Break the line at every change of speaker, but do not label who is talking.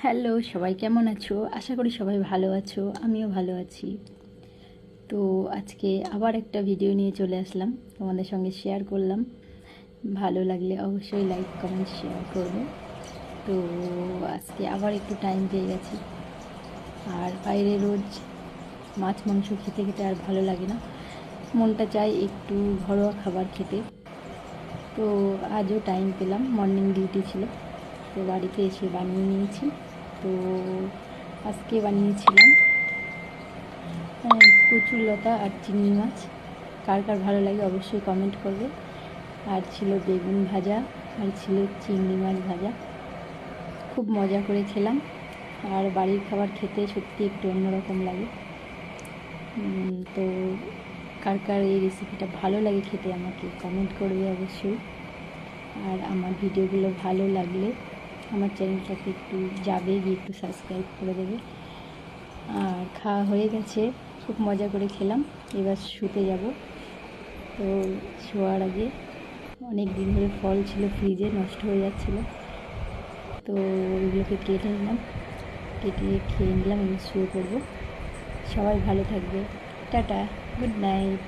Hello, সবাই কেমন আছো? আশা করি সবাই ভালো আছো, আমিও ভালো আছি। তো আজকে আবার একটা ভিডিও নিয়ে চলে আসলাম, তোমাদের সঙ্গে শেয়ার করলাম। ভালো লাগলে অবশ্যই লাইক কমেন্ট শেয়ার করবে। তো আজকে আবার একটু টাইম পেয়ে গেছি। আর বাইরে রোজ মাছ মাংস খেতে খেতে আর ভালো লাগে না, মনটা চায় একটু ঘরোয়া খাবার খেতে। তো আজও টাইম পেলাম, মর্নিং ডিউটি ছিল, তো বাড়িতে এসে বানিয়ে নিয়েছি। তো আজকে বানিয়েছিলাম কচুরলতা আর চিংড়ি মাছ। কার কার ভালো লাগে অবশ্যই কমেন্ট করবে। আর ছিল বেগুন ভাজা, আর ছিল চিংড়ি মাছ ভাজা। খুব মজা করে খেলাম। আর বাড়ির খাবার খেতে সত্যি একটু অন্যরকম লাগে। তো কার কার এই রেসিপিটা ভালো লাগে খেতে আমাকে কমেন্ট করবে অবশ্যই। আর আমার ভিডিওগুলো ভালো লাগলে আমার চ্যানেলটাকে একটু যাবে গিয়ে একটু সাবস্ক্রাইব করে দেবে। আর খাওয়া হয়ে গেছে, খুব মজা করে খেলাম। এবার শুতে যাব। তো শোয়ার আগে অনেক দিন ধরে ফল ছিল ফ্রিজে, নষ্ট হয়ে যাচ্ছিলো, তো ওইগুলোকে কেটে নিলাম, কেটে খেয়ে নিলাম, এবার শুয়ে পড়বো। সবাই ভালো থাকবে। Tata, good night.